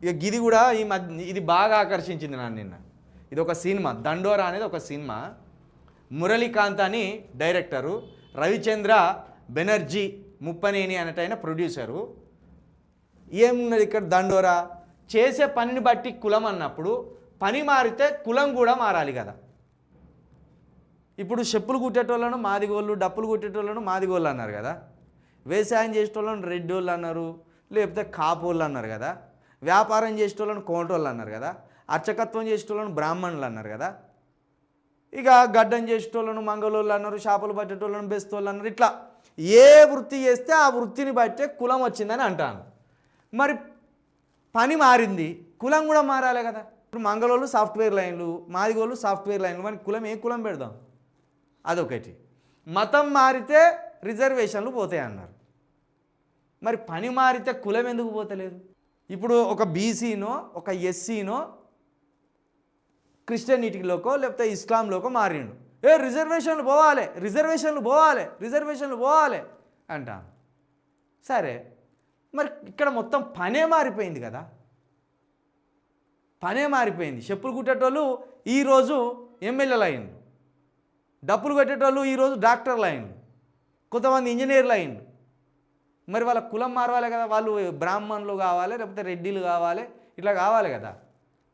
ఇక గిది కూడా ఈ మధ్య ఇది బాగా ఆకర్షించింది నన్ను నిన్న. ఇది ఒక సినిమా, దండోరా అనేది ఒక సినిమా. మురళీకాంత్ అని డైరెక్టరు, రవిచంద్ర బెనర్జీ ముప్పనేని అనేటైన ప్రొడ్యూసరు. ఏమున్నది ఇక్కడ దండోరా? చేసే పనిని బట్టి కులం అన్నప్పుడు పని మారితే కులం కూడా మారాలి కదా. ఇప్పుడు చెప్పులు కుట్టేటోళ్ళను మాదిగోళ్ళు, డప్పులు కుట్టేటోళ్ళను మాదిగోళ్ళు అన్నారు కదా. వ్యవసాయం చేసేటోళ్ళను రెడ్డోళ్ళు అన్నారు, లేకపోతే కాపోళ్ళు అన్నారు కదా. వ్యాపారం చేసేటోళ్ళను కోటోళ్ళు అన్నారు కదా. అర్చకత్వం చేసేటోళ్ళను బ్రాహ్మణులు అన్నారు కదా. ఇక గడ్డం చేసేటోళ్ళను మంగళోళ్ళు అన్నారు, చేపలు పట్టేటోళ్ళను బెస్తోళ్ళు అన్నారు. ఇట్లా ఏ వృత్తి చేస్తే ఆ వృత్తిని బట్టే కులం వచ్చిందని అంటాను. మరి పని మారింది, కులం కూడా మారాలి కదా. ఇప్పుడు మంగళోళ్ళు సాఫ్ట్వేర్ లైన్లు, మాదిగోళ్ళు సాఫ్ట్వేర్ లైన్లు, మరి కులం ఏ కులం పెడదాం? అదొకటి. మతం మారితే రిజర్వేషన్లు పోతాయి అన్నారు. మరి పని మారితే కులం ఎందుకు పోతలేదు? ఇప్పుడు ఒక బీసీనో ఒక ఎస్సీనో క్రిస్టియనిటీలోకో లేకపోతే ఇస్లాంలోకో మారిండు, రిజర్వేషన్లు పోవాలి, రిజర్వేషన్లు పోవాలి, రిజర్వేషన్లు పోవాలి అంటాను. సరే, మరి ఇక్కడ మొత్తం పనే మారిపోయింది కదా. పనే మారిపోయింది. చెప్పులు కుట్టేటోళ్ళు ఈరోజు ఎమ్మెల్యేలు అయ్యిండు, డప్పులు కట్టేటోళ్ళు ఈరోజు డాక్టర్లు అయ్యిండు, కొంతమంది ఇంజనీర్లు అయ్యిండు. మరి వాళ్ళ కులం మారవాలి కదా. వాళ్ళు బ్రాహ్మణులు కావాలి, లేకపోతే రెడ్డిలు కావాలి, ఇట్లా కావాలి కదా.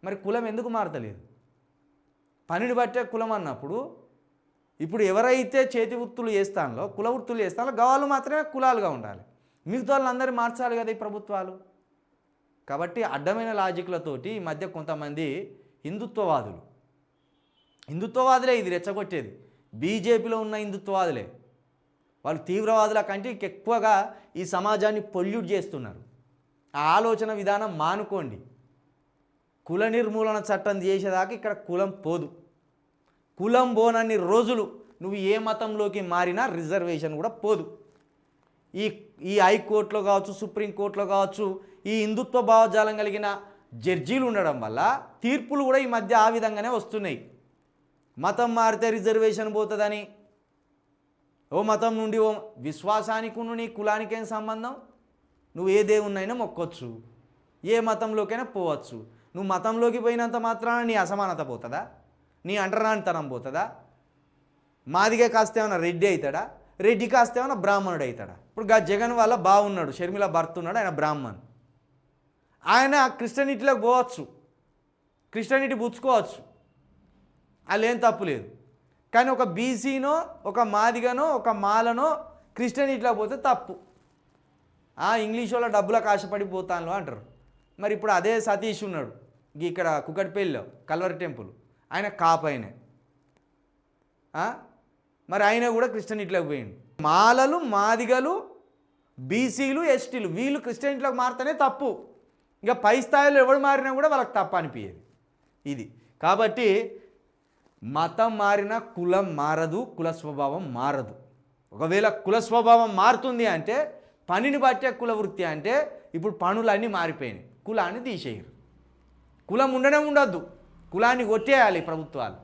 మరి కులం ఎందుకు మారతలేదు? పనిని బట్టే కులం అన్నప్పుడు ఇప్పుడు ఎవరైతే చేతి వృత్తులు చేస్తానో, కుల వృత్తులు చేస్తానో గవాళ్ళు మాత్రమే కులాలుగా ఉండాలి, మిగతా వాళ్ళందరినీ మార్చాలి కదా ఈ ప్రభుత్వాలు. కాబట్టి అడ్డమైన లాజిక్లతోటి ఈ మధ్య కొంతమంది హిందుత్వవాదులే ఇది రెచ్చగొట్టేది. బీజేపీలో ఉన్న హిందుత్వవాదులే, వాళ్ళు తీవ్రవాదుల కంటే ఎక్కువగా ఈ సమాజాన్ని పొల్యూట్ చేస్తున్నారు. ఆ ఆలోచన విధానం మానుకోండి. కుల నిర్మూలన చట్టం చేసేదాకా ఇక్కడ కులం పోదు. కులం పోనన్ని రోజులు నువ్వు ఏ మతంలోకి మారినా రిజర్వేషన్ కూడా పోదు. ఈ హైకోర్టులో కావచ్చు, సుప్రీంకోర్టులో కావచ్చు, ఈ హిందుత్వ భావజాలం కలిగిన జడ్జీలు ఉండడం వల్ల తీర్పులు కూడా ఈ మధ్య ఆ విధంగానే వస్తున్నాయి. మతం మారితే రిజర్వేషన్ పోతుందని, ఓ మతం నుండి ఓ విశ్వాసానికి నీ కులానికి ఏం సంబంధం? నువ్వు ఏ దేవున్నైనా మొక్కొచ్చు, ఏ మతంలోకైనా పోవచ్చు. నువ్వు మతంలోకి పోయినంత మాత్రాన నీ అసమానత పోతుందా? నీ అంటరానితనం పోతుందా? మాదిగే కాస్తేమన్నా రెడ్డి అవుతాడా? రెడ్డి కాస్తేమన్నా బ్రాహ్మణుడు అవుతాడా? ఇప్పుడు జగన్ వల్ల బాగున్నాడు, షర్మిల భర్త ఉన్నాడు, ఆయన బ్రాహ్మణ్, ఆయన క్రిస్టియనిటీలోకి పోవచ్చు, క్రిస్టియనిటీ పుచ్చుకోవచ్చు, వాళ్ళు ఏం తప్పు లేదు. కానీ ఒక బీసీనో ఒక మాదిగనో ఒక మాలనో క్రిస్టియనిటీలో పోతే తప్పు. ఇంగ్లీష్ వాళ్ళ డబ్బులకు ఆశపడిపోతాను అంటారు. మరి ఇప్పుడు అదే సతీష్ ఉన్నాడు ఇక్కడ కుకట్పల్లిలో కల్వరి టెంపుల్, ఆయన కాపైనే, మరి ఆయన కూడా క్రిస్టియనిటీలోకి పోయిండు. మాలలు, మాదిగలు, బీసీలు, ఎస్టీలు వీళ్ళు క్రిస్టియనిటీలోకి మారితేనే తప్పు. ఇంకా పై స్థాయిలో ఎవడు మారినా కూడా వాళ్ళకి తప్పు అనిపించేది ఇది. కాబట్టి మతం మారినా కులం మారదు, కుల స్వభావం మారదు. ఒకవేళ కుల స్వభావం మారుతుంది అంటే పనిని బట్టే కుల వృత్తి అంటే ఇప్పుడు పనులన్నీ మారిపోయినాయి, కులాన్ని తీసేయరు. కులం ఉండనే ఉండొద్దు, కులాన్ని కొట్టేయాలి ప్రభుత్వాలు.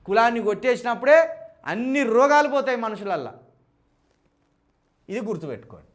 కులాన్ని కొట్టేసినప్పుడే అన్ని రోగాలు పోతాయి మనుషులల్లా. ఇది గుర్తుపెట్టుకోండి.